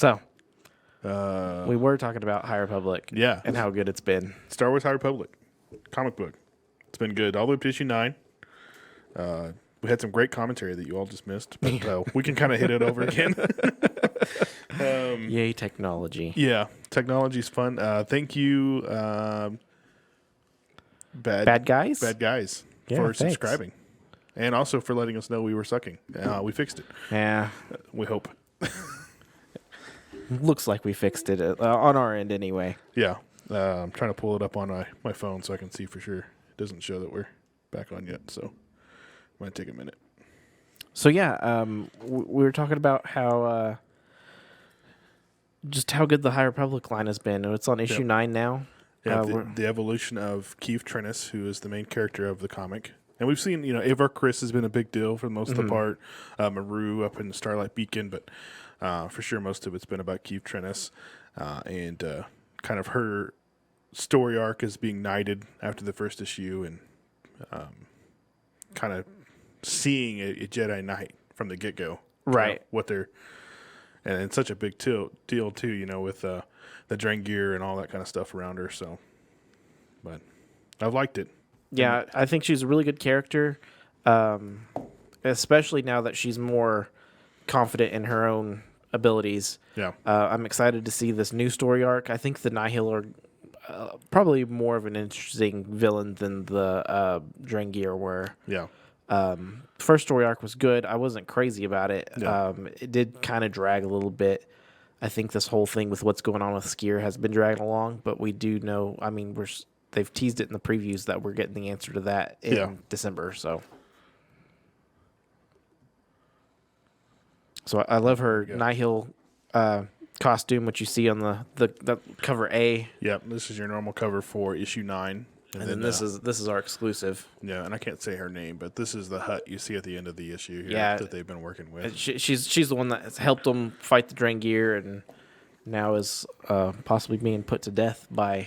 So, we were talking about High Republic. Yeah. And how good it's been. Star Wars High Republic comic book. It's been good all the way up to issue 9. We had some great commentary that you all just missed, but we can kind of hit it over again. Yay, technology. Yeah, technology's fun. Thank you, Bad guys? for thanks. subscribing. And also for letting us know we were sucking. We fixed it. Yeah. We hope. Looks like we fixed it on our end anyway. Yeah. I'm trying to pull it up on my phone so I can see for sure. It doesn't show that we're back on yet, so it might take a minute. So yeah, we were talking about how just how good the High Republic line has been. It's on issue 9 now. Yeah, the evolution of Keith Trennis, who is the main character of the comic. And we've seen, Avar Chris has been a big deal for the most of the part. Maru up in the Starlight Beacon, but for sure most of it's been about Keith Trennis. And kind of her story arc is being knighted after the first issue and kind of seeing a Jedi Knight from the get-go. Right. And it's such a big deal too, with the Drengir and all that kind of stuff around her. So, but I've liked it. Yeah, I think she's a really good character, especially now that she's more confident in her own abilities. Yeah. I'm excited to see this new story arc. I think the Nihil are probably more of an interesting villain than the Drengir were. Yeah. First story arc was good. I wasn't crazy about it. Yeah. It did kind of drag a little bit. I think this whole thing with what's going on with Skier has been dragging along, but we do know, they've teased it in the previews that we're getting the answer to that in December. So I love her Nihil costume, which you see on the cover A. Yep, this is your normal cover for issue 9. And then this is our exclusive. Yeah, and I can't say her name, but this is the hut you see at the end of the issue here that they've been working with. She's the one that has helped them fight the Drengir and now is possibly being put to death by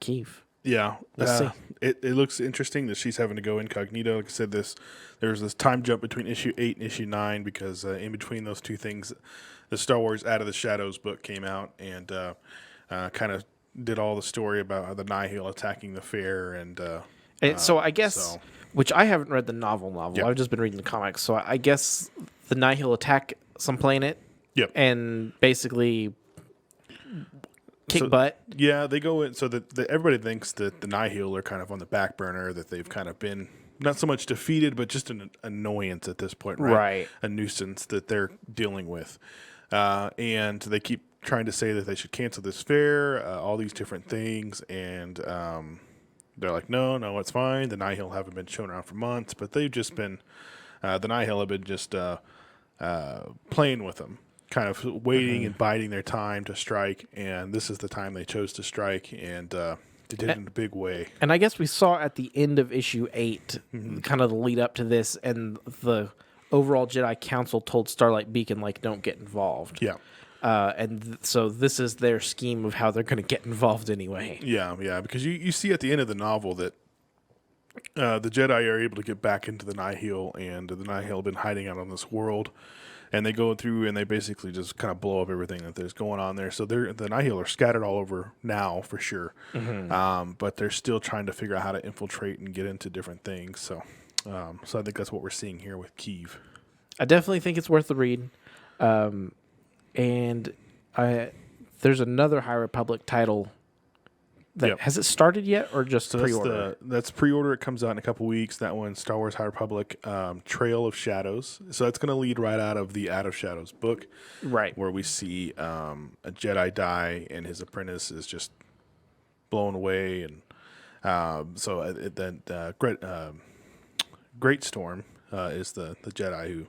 Keeve. Yeah. Let's see. It looks interesting that she's having to go incognito. Like I said, there's this time jump between issue 8 and issue 9 because in between those two things, the Star Wars Out of the Shadows book came out and kind of did all the story about the Nihil attacking the fair and so I guess, which I haven't read the novel. Yep. I've just been reading the comics. So I guess the Nihil attack some planet and basically kick butt. Yeah, they go in so that everybody thinks that the Nihil are kind of on the back burner, that they've kind of been not so much defeated, but just an annoyance at this point, right? Right. A nuisance that they're dealing with. And they keep trying to say that they should cancel this fair, all these different things, and they're like, no, it's fine. The Nihil haven't been shown around for months, but they've just been, the Nihil have been just playing with them, kind of waiting and biding their time to strike, and this is the time they chose to strike, and they did it in a big way. And I guess we saw at the end of issue 8, kind of the lead up to this, and the overall Jedi Council told Starlight Beacon, don't get involved. Yeah. So this is their scheme of how they're going to get involved anyway. Yeah, because you see at the end of the novel that the Jedi are able to get back into the Nihil, and the Nihil have been hiding out on this world, and they go through and they basically just kind of blow up everything that there's going on there. So the Nihil are scattered all over now for sure, but they're still trying to figure out how to infiltrate and get into different things. So I think that's what we're seeing here with Keeve. I definitely think it's worth the read. And there's another High Republic title that has it started yet or just pre-order? That's pre-order. It comes out in a couple weeks. That one, Star Wars High Republic, Trail of Shadows. So that's going to lead right out of the Out of Shadows book, right? Where we see a Jedi die and his apprentice is just blown away, and Great Storm is the Jedi who,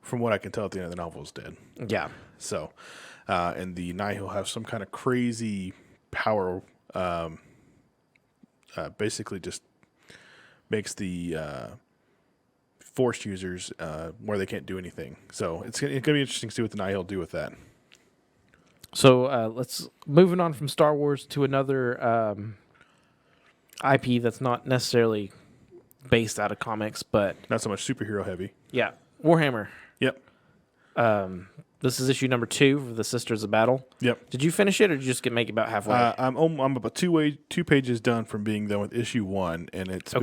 from what I can tell at the end of the novel, is dead. Yeah. So, and the Nihil have some kind of crazy power. Basically, just makes the Force users where they can't do anything. So it's gonna be interesting to see what the Nihil do with that. So let's moving on from Star Wars to another IP that's not necessarily based out of comics, but not so much superhero heavy. Yeah, Warhammer. Yep. This is issue number 2 of the Sisters of Battle. Yep. Did you finish it, or did you just make it about halfway? I'm about two pages done from being done with issue 1, and it's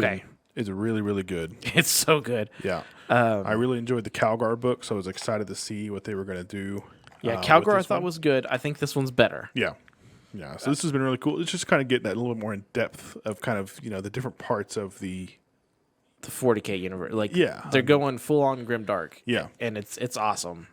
really, really good. It's so good. Yeah. I really enjoyed the Calgar book, so I was excited to see what they were going to do. Yeah, Calgar I thought was good. I think this one's better. Yeah. Yeah. So this has been really cool. It's just kind of getting that a little bit more in depth of kind of, the different parts of the 40K universe. Like, yeah, they're going full on grimdark. Yeah. And it's awesome.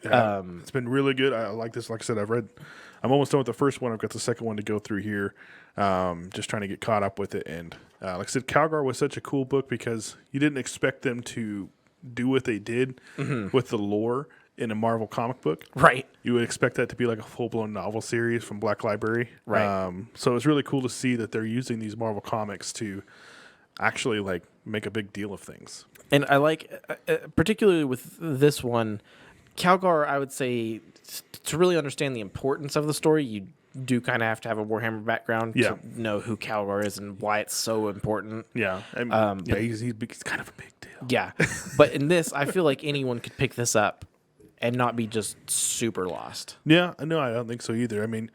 Yeah, it's been really good. I like this. Like I said, I'm almost done with the first one. I've got the second one to go through here. Just trying to get caught up with it. And like I said, Calgar was such a cool book because you didn't expect them to do what they did with the lore in a Marvel comic book. Right. You would expect that to be like a full-blown novel series from Black Library. Right. So it's really cool to see that they're using these Marvel comics to actually like make a big deal of things. And I like, particularly with this one, Calgar, I would say, to really understand the importance of the story, you do kind of have to have a Warhammer background to know who Calgar is and why it's so important. Yeah. He's kind of a big deal. Yeah. But in this, I feel like anyone could pick this up and not be just super lost. Yeah. No, I don't think so either. I mean,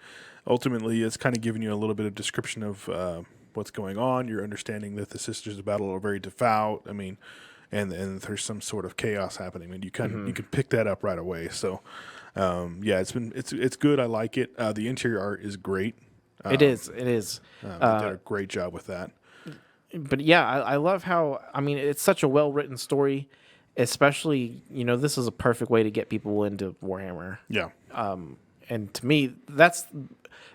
ultimately, it's kind of giving you a little bit of description of what's going on. You're understanding that the Sisters of Battle are very devout. I mean, and there's some sort of chaos happening, and you can pick that up right away. So, it's good. I like it. The interior art is great. It is. They did a great job with that. But yeah, I love how, I mean, it's such a well-written story, especially, this is a perfect way to get people into Warhammer. Yeah. And to me, that's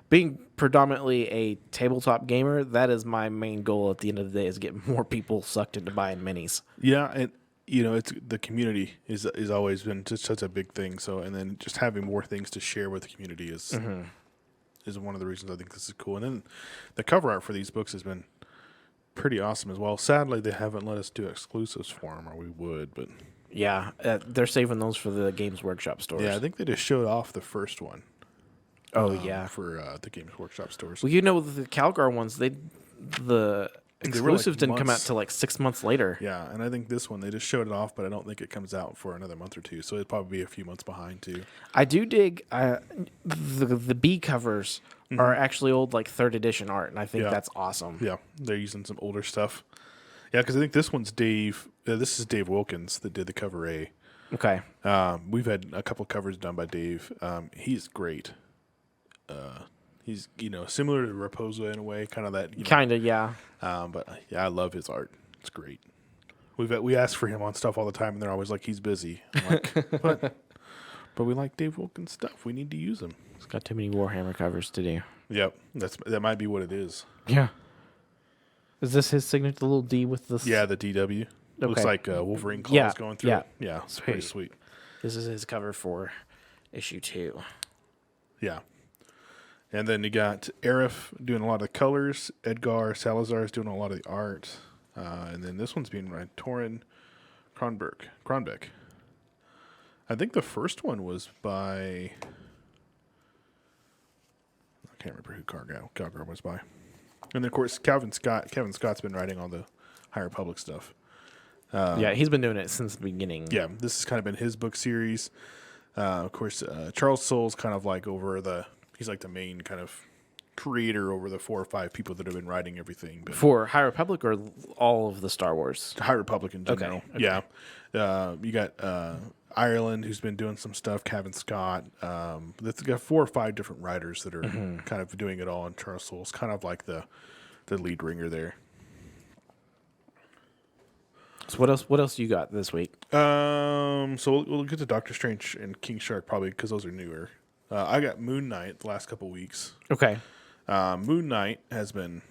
being predominantly a tabletop gamer. That is my main goal at the end of the day, is get more people sucked into buying minis. Yeah, and it's the community is always been just such a big thing. So, and then just having more things to share with the community is one of the reasons I think this is cool. And then the cover art for these books has been pretty awesome as well. Sadly, they haven't let us do exclusives for them, or we would, but yeah, they're saving those for the Games Workshop stores. Yeah, I think they just showed off the first one. Oh yeah, for the Games Workshop stores. Well, the Calgar ones, the exclusives didn't come out till like 6 months later. Yeah, and I think this one they just showed it off, but I don't think it comes out for another month or two, so it'd probably be a few months behind too. I do dig the B covers are actually old like 3rd edition art, and I think that's awesome. Yeah, they're using some older stuff. Yeah, because I think this one's Dave. This is Dave Wilkins that did the cover A. Okay. We've had a couple covers done by Dave. He's great. He's similar to Raposa in a way, kind of that. Yeah. But yeah, I love his art. It's great. We ask for him on stuff all the time, and they're always like, he's busy. I'm like, but we like Dave Wilkins stuff. We need to use him. He's got too many Warhammer covers to do. Yep, that might be what it is. Yeah. Is this his signature, the little D with the? Yeah, the DW. Okay. Looks like Wolverine claws going through it. Yeah, it's pretty sweet. This is his cover for issue 2. Yeah. And then you got Arif doing a lot of the colors. Edgar Salazar is doing a lot of the art. And then this one's being by Torin Kronbeck. I think the first one was by... I can't remember who Calgar was by. And then, of course, Kevin Scott's been writing all the High Republic stuff. Yeah, he's been doing it since the beginning. Yeah, this has kind of been his book series. Of course, Charles Soule's kind of like he's like the main kind of creator over the 4 or 5 people that have been writing everything. But for High Republic or all of the Star Wars? High Republic in general. Okay. Yeah. You got Ireland, who's been doing some stuff, Kevin Scott. That's got 4 or 5 different writers that are kind of doing it all, and Charles Soule's kind of like the lead ringer there. So what else you got this week? So we'll get to Doctor Strange and King Shark probably because those are newer. I got Moon Knight the last couple weeks. Okay. Moon Knight has been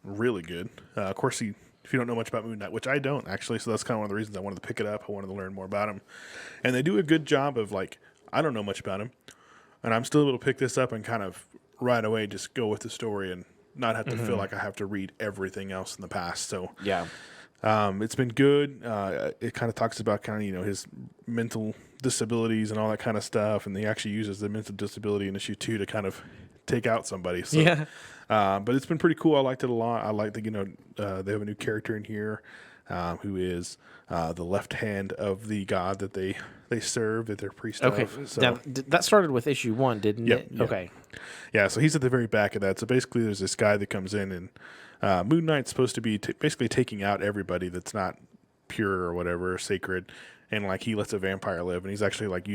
really good. Of course, if you don't know much about Moon Knight, which I don't actually, so that's kind of one of the reasons I wanted to pick it up. I wanted to learn more about him. And they do a good job of I don't know much about him, and I'm still able to pick this up and kind of right away just go with the story and not have to feel like I have to read everything else in the past. So yeah. It's been good. It kind of talks about his mental disabilities and all that kind of stuff, and he actually uses the mental disability in issue 2 to kind of take out somebody. So, yeah. But it's been pretty cool. I liked it a lot. I like that they have a new character in here. who is the left hand of the god that they serve, that they're priest of. So, now, that started with issue 1, didn't it? Yep. Okay. Yeah, so he's at the very back of that. So basically there's this guy that comes in, and Moon Knight's supposed to be basically taking out everybody that's not pure or whatever, sacred, and like he lets a vampire live, and he's actually like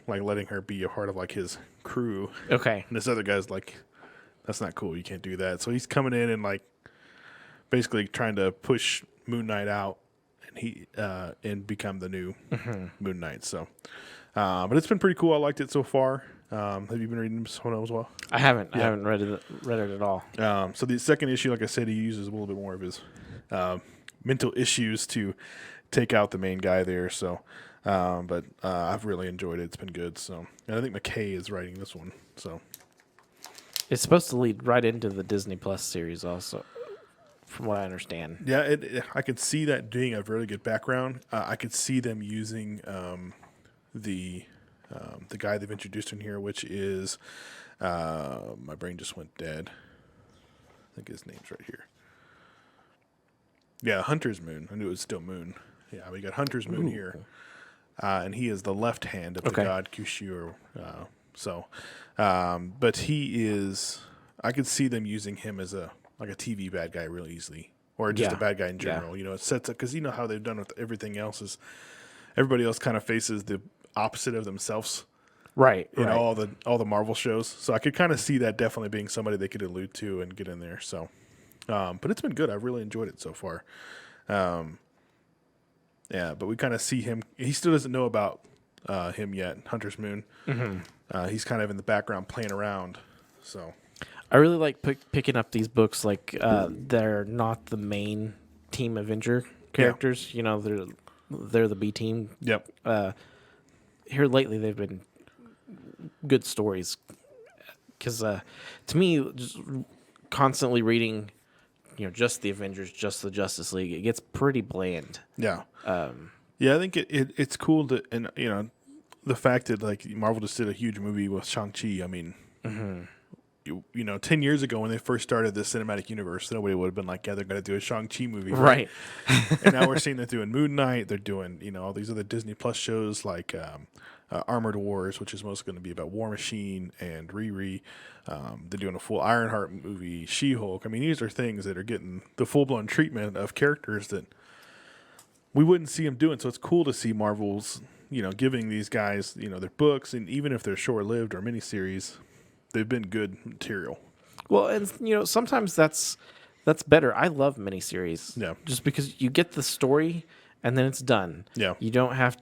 letting her be a part of like his crew. Okay. And this other guy's like, that's not cool, you can't do that. So he's coming in and like basically trying to push Moon Knight out, and he and become the new Moon Knight. So but it's been pretty cool. I liked it so far. Have you been reading this one as well? I haven't. Yeah. I haven't read it at all. So the second issue, like I said, he uses a little bit more of his mental issues to take out the main guy there. So, but I've really enjoyed it. It's been good. So, and I think McKay is writing this one. So, it's supposed to lead right into the Disney Plus series, also, from what I understand. Yeah, I could see that being a really good background. I could see them using the guy they've introduced in here, which is my brain just went dead. I think his name's right here. Yeah, Hunter's Moon. I knew it was still Moon. Yeah, we got Hunter's Moon here, and he is the left hand of the god Kushir. But he is. I could see them using him as a TV bad guy real easily, or just a bad guy in general. You know, it sets up because you know how they've done with everything else is everybody else kind of faces the opposite of themselves. Right. You know, all the Marvel shows. So I could kind of see that definitely being somebody they could allude to and get in there. So, but it's been good. I've really enjoyed it so far. Yeah, but we kind of see him. He still doesn't know about him yet, Hunter's Moon. Mm-hmm. He's kind of in the background playing around. So I really like picking up these books. Like they're not the main Team Avenger characters. Yeah. You know, they're the B team. Yep. Here lately, they've been good stories. Because to me, just constantly reading, you know, just the Avengers, just the Justice League, it gets pretty bland. Yeah. Yeah, I think it's cool to, and you know, the fact that like Marvel just did a huge movie with Shang-Chi. I mean, you know, 10 years ago when they first started the cinematic universe, nobody would have been like, yeah, they're going to do a Shang-Chi movie. Right. And now we're seeing they're doing Moon Knight. They're doing, you know, all these other Disney Plus shows like Armored Wars, which is mostly going to be about War Machine and Riri. They're doing a full Ironheart movie, She-Hulk. I mean, these are things that are getting the full-blown treatment of characters that we wouldn't see them doing. So it's cool to see Marvel's, you know, giving these guys, you know, their books, and even if they're short-lived or miniseries, they've been good material. Well, and you know, sometimes that's better. I love miniseries. Yeah. Just because you get the story and then it's done. Yeah. You don't have.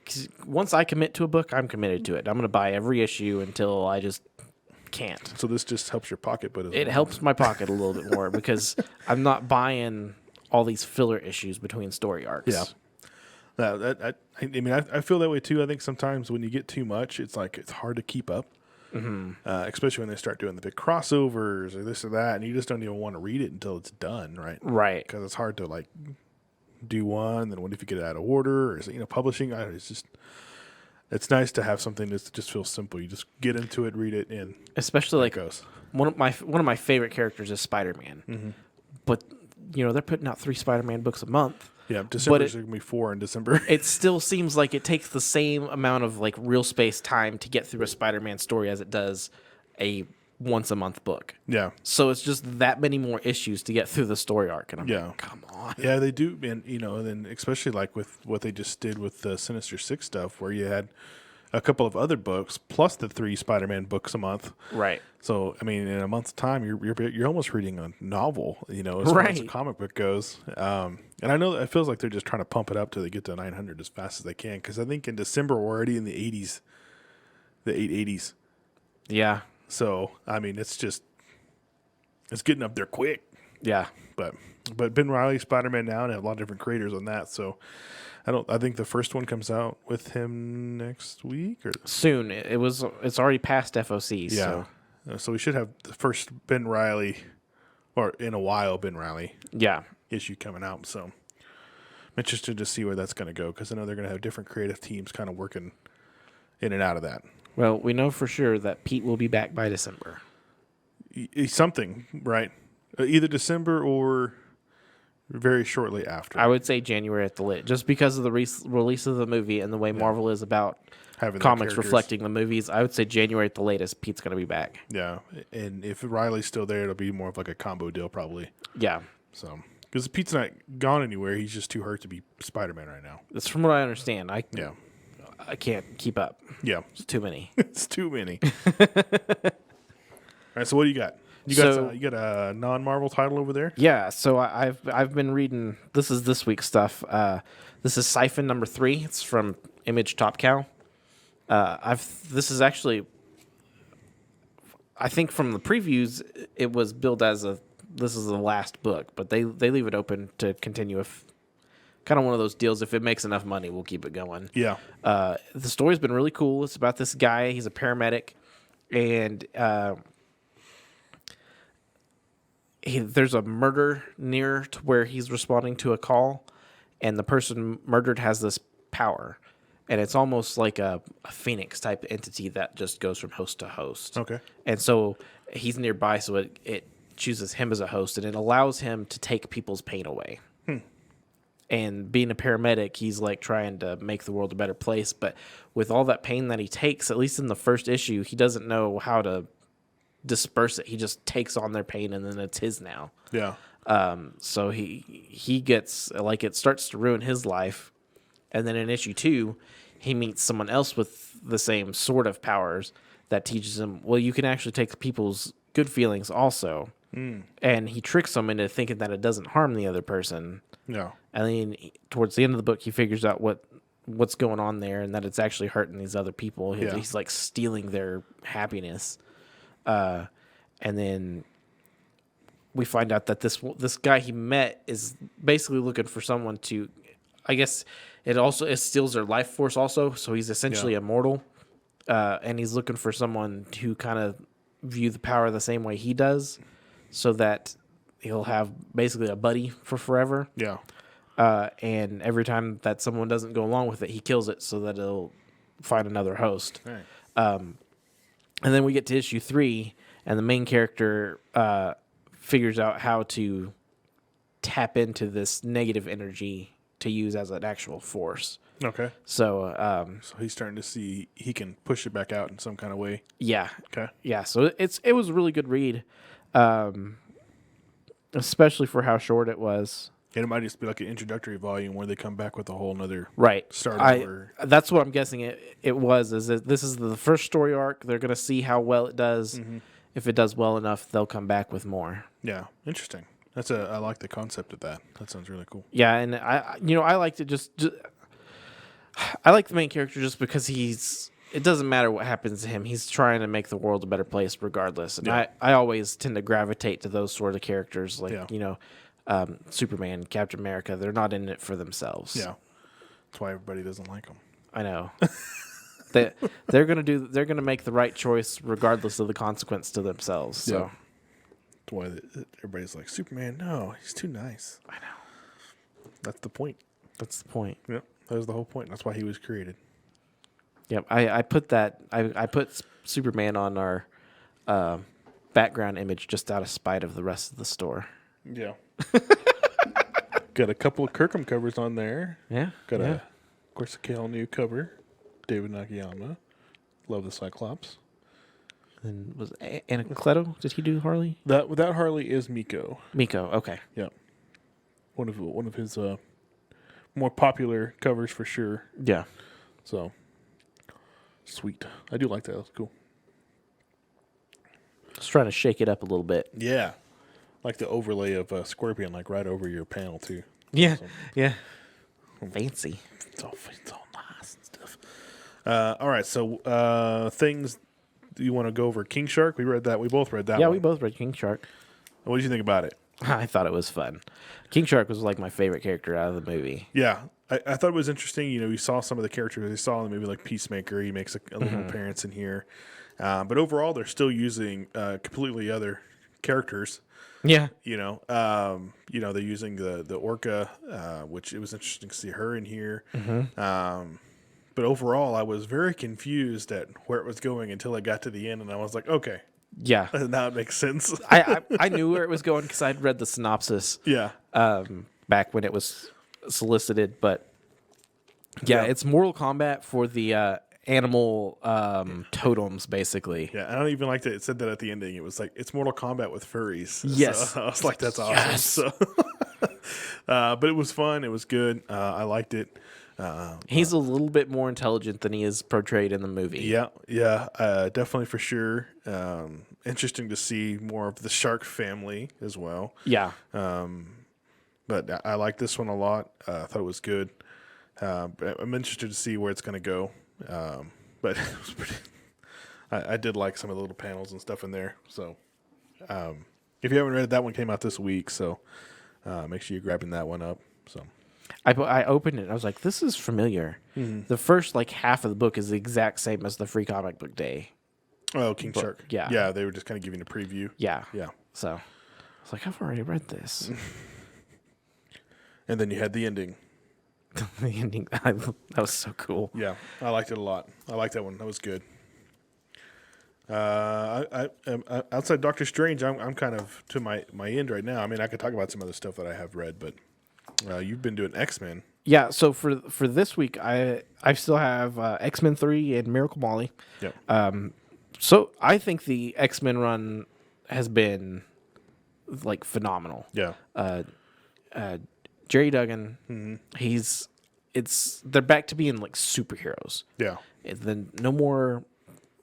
'Cause once I commit to a book, I'm committed to it. I'm going to buy every issue until I just can't. So this just helps your pocket, but it helps my pocket a little bit more because I'm not buying all these filler issues between story arcs. Yeah. I mean, I feel that way too. I think sometimes when you get too much, it's like it's hard to keep up. Mm-hmm. Especially when they start doing the big crossovers or this or that, and you just don't even want to read it until it's done, right? Right. Because it's hard to like do one, then what if you get it out of order, or you know, publishing? It's nice to have something that just feels simple. You just get into it, read it, and especially like goes. One of my favorite characters is Spider-Man, but you know they're putting out 3 Spider-Man books a month. Yeah, December's going to be 4 in December. It still seems like it takes the same amount of like real space time to get through a Spider-Man story as it does a once a month book. Yeah. So it's just that many more issues to get through the story arc, and I'm like, come on. Yeah, they do, and you know, and then especially like with what they just did with the Sinister Six stuff, where you had a couple of other books plus the 3 Spider-Man books a month. Right. So I mean, in a month's time, you're almost reading a novel, you know, as far as a comic book goes. And I know that it feels like they're just trying to pump it up till they get to 900 as fast as they can. Because I think in December we're already in the 80s, the 880s. Yeah. So I mean, it's getting up there quick. Yeah. But Ben Reilly, Spider-Man now, and have a lot of different creators on that. So I think the first one comes out with him next week or soon. It's already past FOC. Yeah. So we should have the first Ben Reilly, or in a while Ben Reilly. Yeah. Issue coming out. So I'm interested to see where that's going to go, because I know they're going to have different creative teams kind of working in and out of that. Well, we know for sure that Pete will be back by December. Something, right? Either December or very shortly after. I would say January at the lit, just because of the release of the movie and the way Marvel is about Having comics reflecting the movies. I would say January at the latest, Pete's going to be back. Yeah, and if Riley's still there, it'll be more of like a combo deal probably. Yeah. So, because Pete's not gone anywhere, he's just too hurt to be Spider-Man right now. That's from what I understand. I can't keep up. Yeah. It's too many. It's too many. All right, so what do you got? You got a non-Marvel title over there? Yeah, so I've been reading. This is this week's stuff. This is Siphon number 3. It's from Image Top Cow. This is actually, I think from the previews, it was billed as this is the last book, but they leave it open to continue. If kind of one of those deals, if it makes enough money, we'll keep it going. Yeah. The story's been really cool. It's about this guy. He's a paramedic, and there's a murder near to where he's responding to a call, and the person murdered has this power, and it's almost like a phoenix type entity that just goes from host to host. Okay. And so he's nearby, so it chooses him as a host, and it allows him to take people's pain away. And being a paramedic, he's like trying to make the world a better place, but with all that pain that he takes, at least in the first issue, he doesn't know how to disperse it. He just takes on their pain, and then it's his now. Yeah. So he gets, like, it starts to ruin his life, and then in issue 2, he meets someone else with the same sort of powers that teaches him, well, you can actually take people's good feelings also. And he tricks them into thinking that it doesn't harm the other person. Yeah. And then towards the end of the book, he figures out what's going on there, and that it's actually hurting these other people. Yeah. He's like stealing their happiness. And then we find out that this guy he met is basically looking for someone to, I guess it steals their life force also. So he's essentially immortal. And he's looking for someone to kind of view the power the same way he does, so that he'll have basically a buddy for forever. Yeah. And every time that someone doesn't go along with it, he kills it so that it'll find another host. Right. And then we get to issue 3, and the main character figures out how to tap into this negative energy to use as an actual force. Okay. So he's starting to see he can push it back out in some kind of way. yeah. Okay. Yeah, so it was a really good read, especially for how short it was. And it might just be like an introductory volume where they come back with a whole nother start over. That's what I'm guessing it was. Is that this is the first story arc. They're going to see how well it does. Mm-hmm. If it does well enough, they'll come back with more. Yeah, interesting. I like the concept of that. That sounds really cool. Yeah, and I liked it just I like the main character just because it doesn't matter what happens to him. He's trying to make the world a better place regardless. And I always tend to gravitate to those sort of characters, like, Superman, Captain America. They're not in it for themselves. Yeah. That's why everybody doesn't like them. I know. They're gonna make the right choice regardless of the consequence to themselves. So yeah. That's why everybody's like, Superman, no, he's too nice. I know. That's the point. Yep. That was the whole point. That's why he was created. Yep. I put Superman on our background image just out of spite of the rest of the store. Yeah. Got a couple of Kirkham covers on there. Yeah. Got of course, a Kale new cover. David Nakayama. Love the Cyclops. And was Anacleto? Did he do Harley? That Harley is Miko. Miko. Okay. Yeah. One of his more popular covers for sure. Yeah. So sweet. I do like that. That's cool. Just trying to shake it up a little bit. Yeah. Like the overlay of Scorpion, like right over your panel too. Yeah. Awesome. Yeah. Fancy. It's all nice and stuff. All right. So things you want to go over. King Shark. We read that. We both read that. Yeah, one. we both read King Shark. What did you think about it? I thought it was fun. King Shark was like my favorite character out of the movie. Yeah. I thought it was interesting. You saw some of the characters they saw in the movie, like Peacemaker. He makes a little appearance in here. But overall, they're still using completely other characters. Yeah. They're using the Orca, which it was interesting to see her in here. Mm-hmm. But overall, I was very confused at where it was going until I got to the end, and I was like, okay. Yeah. Now it makes sense. I knew where it was going because I'd read the synopsis. Yeah. back when it was solicited. But yeah, it's Mortal Kombat for the animal totems, basically. Yeah, I don't even like that it said that at the ending. It was like, it's Mortal Kombat with furries. Yes. So I was like, that's awesome. Yes. So, but it was fun. It was good. I liked it. He's a little bit more intelligent than he is portrayed in the movie. Yeah, definitely for sure. Interesting to see more of the shark family as well. Yeah. But I like this one a lot. I thought it was good. But I'm interested to see where it's going to go. But it was pretty. I did like some of the little panels and stuff in there. So, if you haven't read it, that one came out this week. So, make sure you're grabbing that one up. So, I opened it and I was like, this is familiar. Mm-hmm. The first half of the book is the exact same as the Free Comic Book Day. oh, King Shark. yeah. Yeah, they were just kind of giving a preview. Yeah. Yeah. So I was like, I've already read this. And then you had the ending. The ending, that was so cool. Yeah, I liked it a lot. I liked that one. That was good. Outside Doctor Strange, I'm kind of to my end right now. I mean, I could talk about some other stuff that I have read, but you've been doing X-Men. Yeah, so for this week, I still have X-Men 3 and Miracle Molly. Yep. So I think the X-Men run has been phenomenal. Yeah. Jerry Duggan, they're back to being superheroes. Yeah. And then no more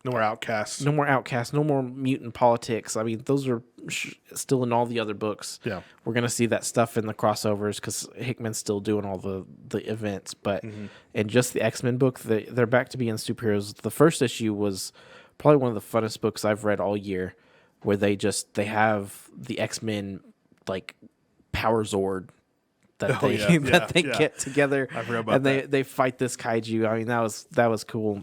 Outcasts. no more mutant politics. I mean, those are still in all the other books. Yeah. We're gonna see that stuff in the crossovers because Hickman's still doing all the events. But in just the X-Men book, they're back to being superheroes. The first issue was probably one of the funnest books I've read all year, where they have the X-Men Power Zord that they get together I forgot about and they fight this kaiju. I mean, that was cool.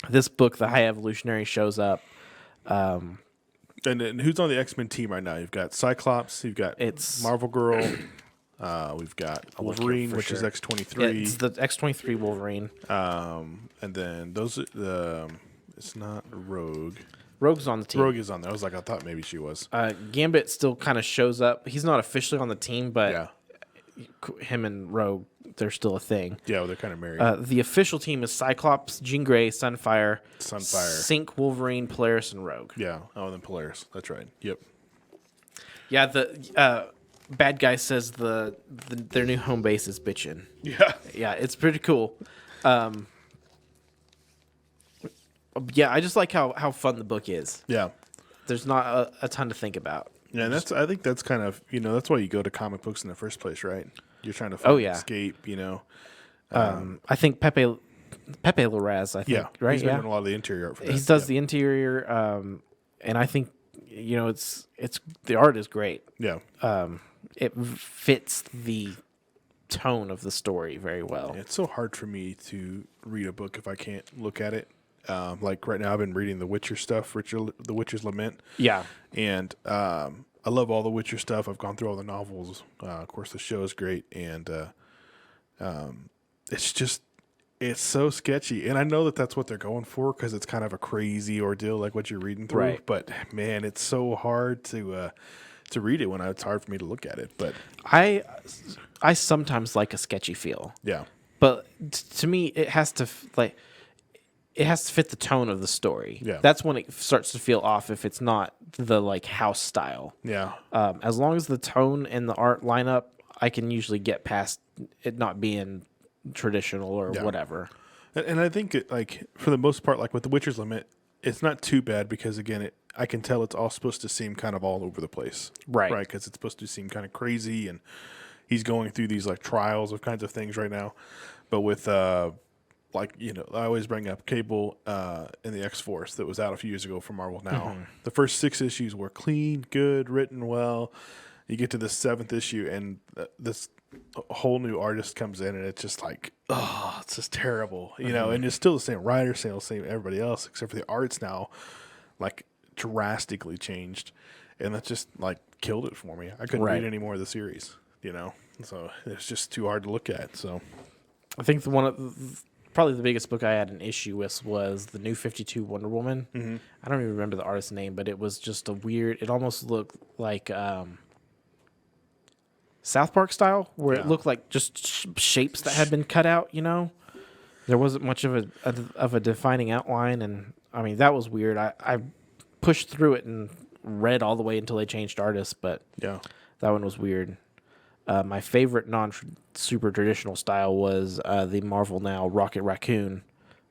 This book, the High Evolutionary, shows up. And who's on the X-Men team right now? You've got Cyclops. You've got Marvel Girl. We've got Wolverine, which is X-23. Yeah, it's the X-23 Wolverine. And then it's not Rogue. Rogue's on the team. Rogue is on there. I thought maybe she was. Gambit still kind of shows up. He's not officially on the team, but him and Rogue, they're still a thing. Yeah, well, they're kind of married. The official team is Cyclops, Jean Grey, Sunfire, Sync, Wolverine, Polaris, and Rogue. Yeah. Oh, and then Polaris. That's right. Yep. Yeah, the bad guy says their new home base is bitchin'. Yeah. Yeah, it's pretty cool. Yeah, I just like how fun the book is. Yeah. There's not a ton to think about. Yeah, and I think that's kind of, that's why you go to comic books in the first place, right? You're trying to find escape, I think Pepe Larraz, right? He's been doing a lot of the interior art for that. He does the interior, and I think, it's the art is great. Yeah. It fits the tone of the story very well. It's so hard for me to read a book if I can't look at it. Right now, I've been reading The Witcher stuff, The Witcher's Lament. Yeah. And I love all The Witcher stuff. I've gone through all the novels. Of course, the show is great. And it's so sketchy. And I know that that's what they're going for because it's kind of a crazy ordeal like what you're reading through. Right. But, man, it's so hard to read it when it's hard for me to look at it. But I sometimes like a sketchy feel. Yeah. But to me, it has to fit the tone of the story. Yeah. That's when it starts to feel off if it's not the house style. Yeah. As long as the tone and the art line up, I can usually get past it not being traditional or whatever. And I think for the most part, with The Witcher's Lament, it's not too bad because again, I can tell it's all supposed to seem kind of all over the place. Right. Right. Because it's supposed to seem kind of crazy and he's going through these trials of kinds of things right now. But with, I always bring up Cable in the X-Force that was out a few years ago from Marvel now. Mm-hmm. The first 6 issues were clean, good, written well. You get to the 7th issue and this whole new artist comes in and it's just it's just terrible. And it's still the same writer, same everybody else, except for the art's now drastically changed. And that just killed it for me. I couldn't read any more of the series, So it's just too hard to look at. So I think probably the biggest book I had an issue with was the New 52 Wonder Woman. Mm-hmm. I don't even remember the artist's name, but it was just it almost looked like South Park style, where Yeah. it looked like just shapes that had been cut out. There wasn't much of a defining outline, and I mean that was weird. I pushed through it and read all the way until they changed artists, but Yeah. that one was weird. My favorite super traditional style was the Marvel Now Rocket Raccoon.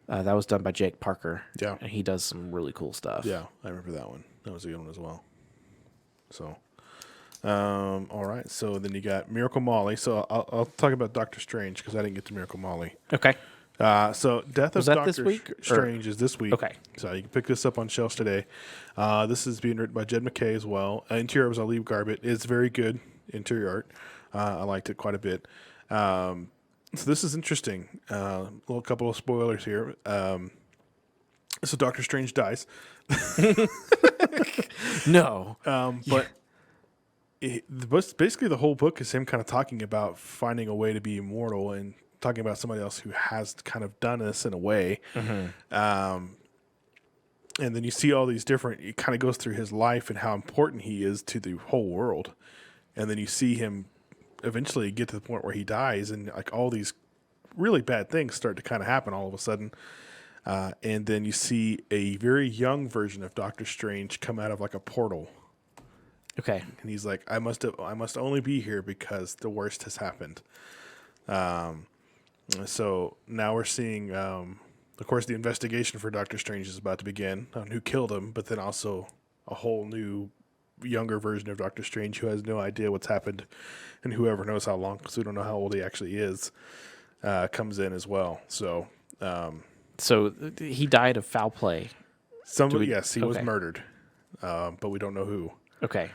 That was done by Jake Parker. Yeah. And he does some really cool stuff. Yeah, I remember that one. That was a good one as well. So, all right. So then you got Miracle Molly. So I'll talk about Doctor Strange because I didn't get to Miracle Molly. Okay. So Death Was of that this Doctor week, Strange is this week. Okay. So you can pick this up on shelves today. This is being written by Jed McKay as well. Interior was Ali Garbett. It's very good interior art. I liked it quite a bit. So this is interesting. A little couple of spoilers here. So Doctor Strange dies. No. But basically the whole book is him kind of talking about finding a way to be immortal and talking about somebody else who has kind of done this in a way. And then you see all these different, it kind of goes through his life and how important he is to the whole world. And then you see him eventually get to the point where he dies and like all these really bad things start to kind of happen all of a sudden. And then you see a very young version of Doctor Strange come out of like a portal. Okay. And he's like, I must only be here because the worst has happened. So now we're seeing, of course, the investigation for Doctor Strange is about to begin on who killed him, but then also a whole new younger version of Doctor Strange who has no idea what's happened and whoever knows how long, because we don't know how old he actually is, comes in as well. So, So he died of foul play. yes, he was okay. murdered, but we don't know who. Okay.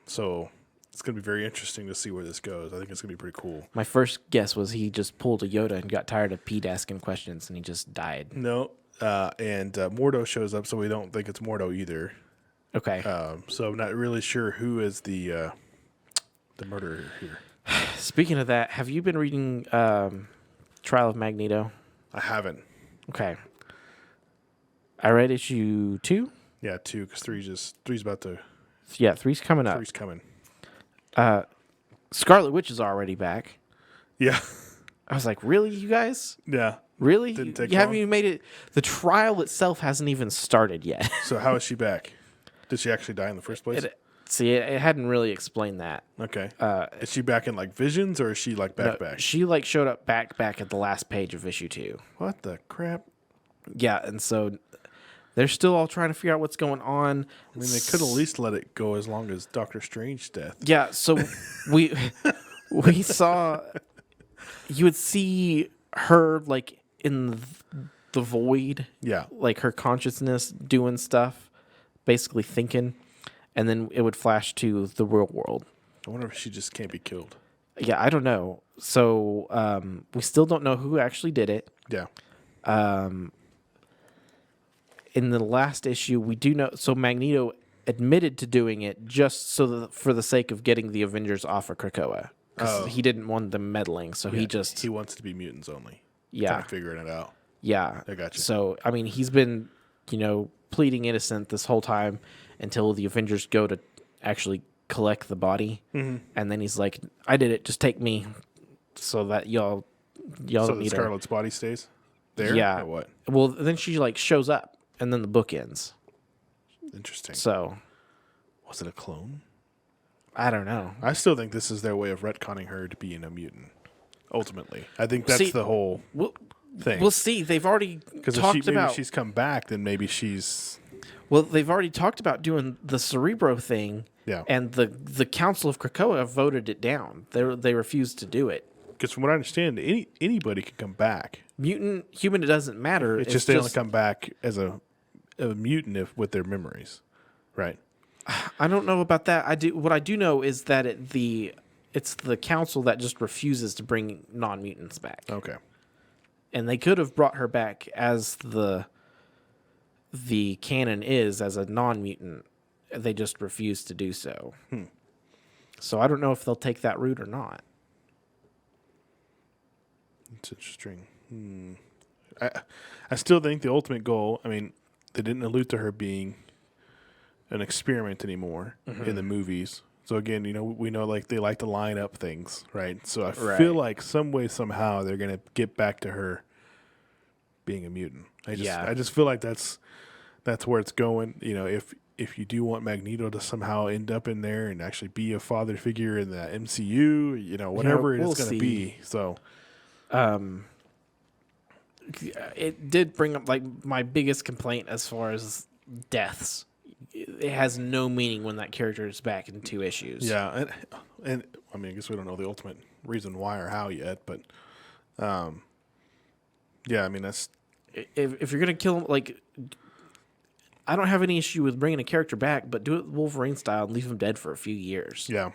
So it's going to be very interesting to see where this goes. I think it's going to be pretty cool. My first guess was he just pulled a Yoda and got tired of Pete asking questions and he just died. No, and Mordo shows up, so we don't think it's Mordo either. Okay. So I'm not really sure who is the murderer here. Speaking of that, have you been reading Trial of Magneto? I haven't. Okay. I read issue 2. Yeah, 2, because three's about to. Yeah, 3's coming up. 3's coming. Scarlet Witch is already back. Yeah. I was like, really, you guys? Yeah. Really? Didn't take you haven't long? even made it. The trial itself hasn't even started yet. So how is she back? Did she actually die in the first place? It hadn't really explained that. Okay. Is she back in like visions or is she like back? She like showed up back at the last page of issue 2. What the crap? Yeah, and so they're still all trying to figure out what's going on. I mean, they could at least let it go as long as Doctor Strange's death. Yeah, so we saw, you would see her like in the void. Yeah. Like her consciousness doing stuff, basically thinking, and then it would flash to the real world. I wonder if she just can't be killed. Yeah, I don't know. So we still don't know who actually did it. Yeah. In the last issue, we do know. So Magneto admitted to doing it just for the sake of getting the Avengers off of Krakoa, because he didn't want them meddling. So Yeah. he wants to be mutants only. Yeah. Kind of figuring it out. Yeah. I got you. So, I mean, he's been, pleading innocent this whole time until the Avengers go to actually collect the body. Mm-hmm. And then he's like, I did it. Just take me so that y'all So don't the need her. Scarlet's body stays there? Yeah. Or what? Well, then she like shows up and then the book ends. Interesting. So, Was it a clone? I don't know. I still think this is their way of retconning her to being a mutant. Ultimately. I think that's the whole thing. We'll see. They've already Because talked about. if she's come back, then maybe she's. Well, they've already talked about doing the Cerebro thing. Yeah. And the Council of Krakoa voted it down. They refused to do it. Because from what I understand, anybody can come back. Mutant, human, it doesn't matter. It's just they only come back as a mutant with their memories, right? I don't know about that. What I do know is that it's the council that just refuses to bring non-mutants back. Okay. And they could have brought her back as the canon is as a non-mutant. They just refuse to do so. So I don't know if they'll take that route or not. It's interesting. I still think the ultimate goal, I mean, they didn't allude to her being an experiment anymore in the movies. So again, we know like they like to line up things, right? So I Right. feel like some way somehow they're gonna get back to her being a mutant. I just feel like that's where it's going. If you do want Magneto to somehow end up in there and actually be a father figure in the MCU, whatever we'll it's going see. to be. So, it did bring up like my biggest complaint as far as deaths. It has no meaning when that character is back in 2 issues. yeah, and I mean, I guess we don't know the ultimate reason why or how yet, but yeah, I mean that's If you're gonna kill him, like, I don't have any issue with bringing a character back, but do it Wolverine style and leave him dead for a few years. yeah.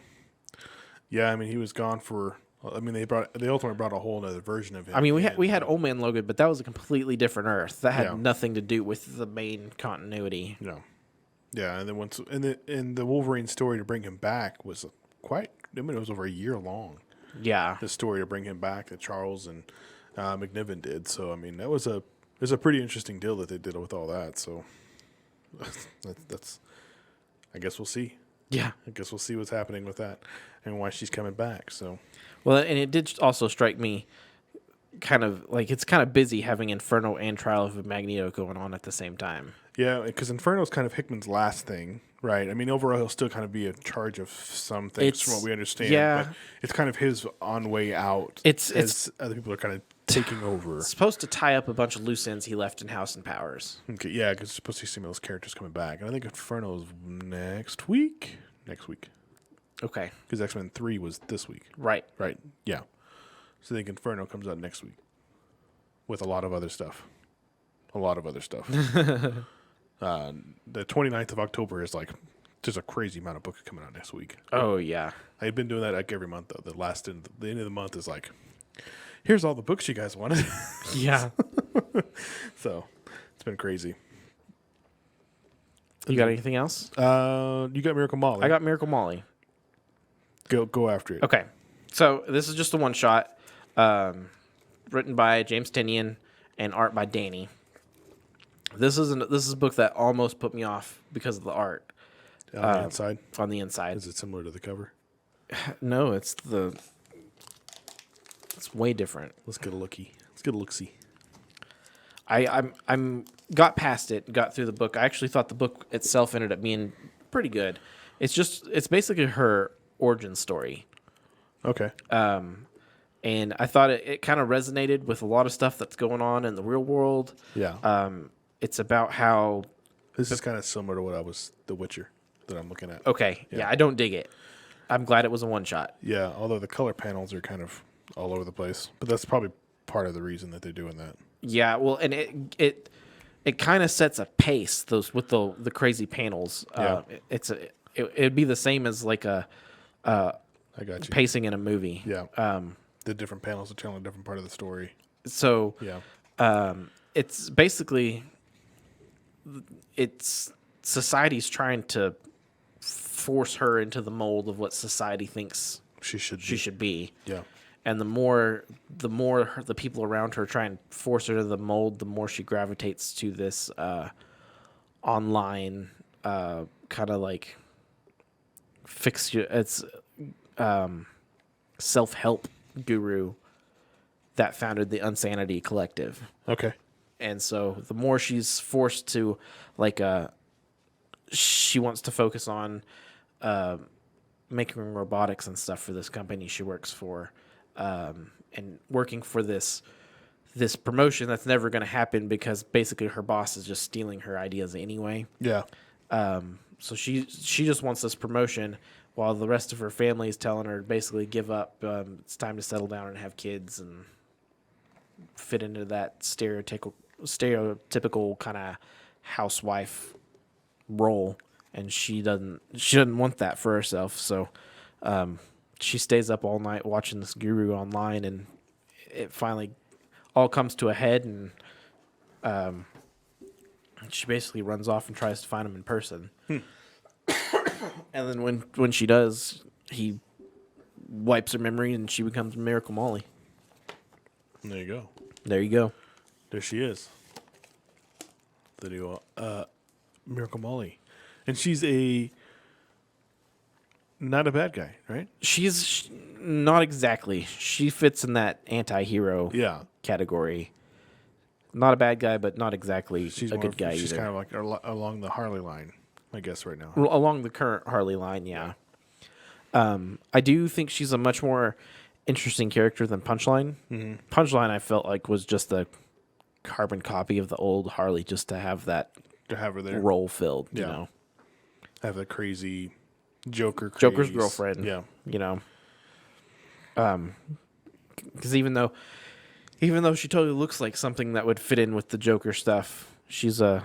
I mean, he was gone for. I mean, they ultimately brought a whole other version of him. I mean, we had Old Man Logan, but that was a completely different Earth. That had Yeah. nothing to do with the main continuity. Yeah, and then and the Wolverine story to bring him back was it was over a year long. Yeah, The story to bring him back that Charles and McNiven did. So I mean, it was a pretty interesting deal that they did with all that. So that's I guess we'll see. yeah. I guess we'll see what's happening with that and why she's coming back. So Well, and it did also strike me kind of like it's kind of busy having Inferno and Trial of Magneto going on at the same time. yeah, because Inferno's kind of Hickman's last thing, right? I mean, overall he'll still kind of be in charge of some things from what we understand. Yeah. But it's kind of his on way out. It's other people are kind of taking over. supposed to tie up a bunch of loose ends he left in House and Powers. Okay, yeah, because it's supposed to see some of those characters coming back, and I think Inferno's next week. Okay, Because X-Men 3 was this week, right. right? Yeah. So I think Inferno comes out next week with a lot of other stuff. The 29th of October is like, there's a crazy amount of books coming out next week. Oh yeah. I've been doing that like every month, though. The end of the month is like, here's all the books you guys wanted. Yeah. So it's been crazy. You got anything else? You got Miracle Molly. I got Miracle Molly. Go after it. Okay, so this is just a one shot, written by James Tynion and art by Danny. This is a book that almost put me off because of the art On the inside. on the inside. Is it similar to the cover? No, it's way different. Let's get a looky. Let's get a look-see. I'm got past it, got through the book. I actually thought the book itself ended up being pretty good. It's basically her origin story. Okay. And I thought it kind of resonated with a lot of stuff that's going on in the real world. Yeah. It's about how This is kind of similar to The Witcher that I'm looking at. okay, yeah, I don't dig it. I'm glad it was a one shot. Yeah, although the color panels are kind of all over the place, but that's probably part of the reason that they're doing that. Yeah, well, and it kind of sets a pace with the crazy panels. Yeah. It'd be the same as like a I got you. pacing in a movie. Yeah. The different panels are telling a different part of the story. So Yeah. it's basically society's trying to force her into the mold of what society thinks She she should be. Yeah. And the more the people around her try and force her to the mold, the more she gravitates to this online kind of like self-help guru that founded the Unsanity Collective. Okay. And so the more she's forced to she wants to focus on making robotics and stuff for this company she works for, and working for this promotion that's never going to happen because basically her boss is just stealing her ideas anyway. Yeah. So she just wants this promotion while the rest of her family is telling her to basically give up. It's time to settle down and have kids and fit into that stereotypical kind of housewife role. And she doesn't want that for herself. So she stays up all night watching this guru online, and it finally all comes to a head, and she basically runs off and tries to find him in person. And then when she does, he wipes her memory, and she becomes Miracle Molly. There you go. There you go. There she is. The new Miracle Molly. And she's a not a bad guy, right? She's not exactly. She fits in that anti-hero category. Not a bad guy, but not exactly a good guy she's either. kind of like along the Harley line, I guess, right now. Along the current Harley line, yeah. I do think she's a much more interesting character than Punchline. Mm-hmm. Punchline, I felt like, was just a carbon copy of the old Harley, just to have that her there, role filled. You know, have the crazy Joker's girlfriend. Yeah, you know, because even though she totally looks like something that would fit in with the Joker stuff, she's a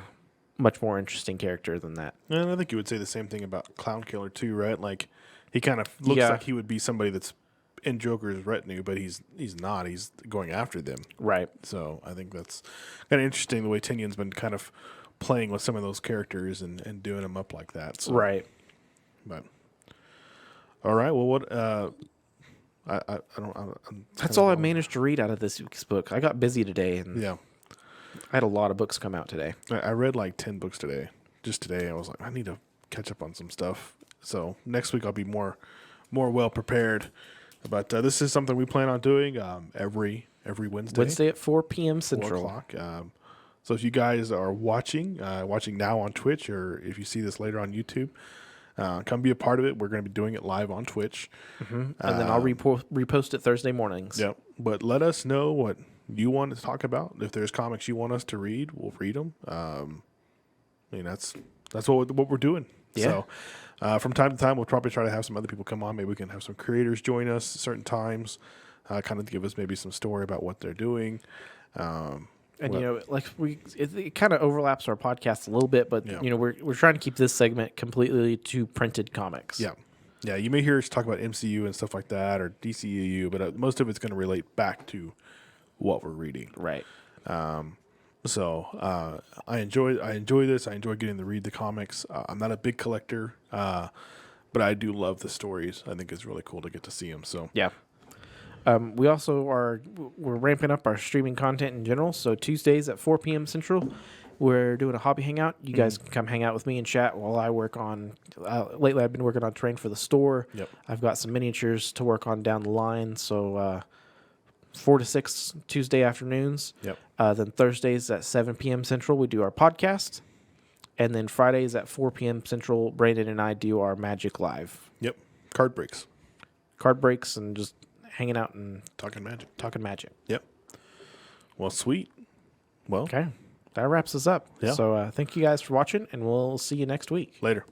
much more interesting character than that. And I think you would say the same thing about Clown Killer too, right? Like he kind of looks like he would be somebody that's in Joker's retinue, but he's not. He's going after them, right? So I think that's kind of interesting the way Tynion's been kind of playing with some of those characters and doing them up like that. So. Right. But all right. Well, what? I don't. That's all I managed to read out of this week's book. I got busy today, and I had a lot of books come out today. I read like 10 books today. Just today, I was like, I need to catch up on some stuff. So next week I'll be more well prepared. But this is something we plan on doing every Wednesday. Wednesday at 4 p.m. Central. 4 o'clock. So if you guys are watching now on Twitch, or if you see this later on YouTube, come be a part of it. We're going to be doing it live on Twitch. Mm-hmm. And then I'll repost it Thursday mornings. Yep. But let us know what you want to talk about. If there's comics you want us to read, we'll read them. That's what we're doing. Yeah. So from time to time, we'll probably try to have some other people come on. Maybe we can have some creators join us at certain times, kind of give us maybe some story about what they're doing. And like it kind of overlaps our podcast a little bit, but we're trying to keep this segment completely to printed comics. Yeah, yeah. You may hear us talk about MCU and stuff like that, or DCEU, but most of it's going to relate back to what we're reading. Right. So I enjoy this. I enjoy getting to read the comics. I'm not a big collector, but I do love the stories. I think it's really cool to get to see them. So yeah. We also we're ramping up our streaming content in general. So Tuesdays at 4 p.m. Central, we're doing a hobby hangout. You guys can come hang out with me and chat while I work on. Lately, I've been working on Terrain for the store. Yep. I've got some miniatures to work on down the line. So 4 to 6 Tuesday afternoons. Yep. Then Thursdays at 7 p.m. Central, we do our podcast. And then Fridays at 4 p.m. Central, Brandon and I do our Magic Live. Yep. Card breaks and just hanging out and talking magic. Yep. Well, sweet. Well, okay. That wraps us up. Yeah. So thank you guys for watching, and we'll see you next week. Later.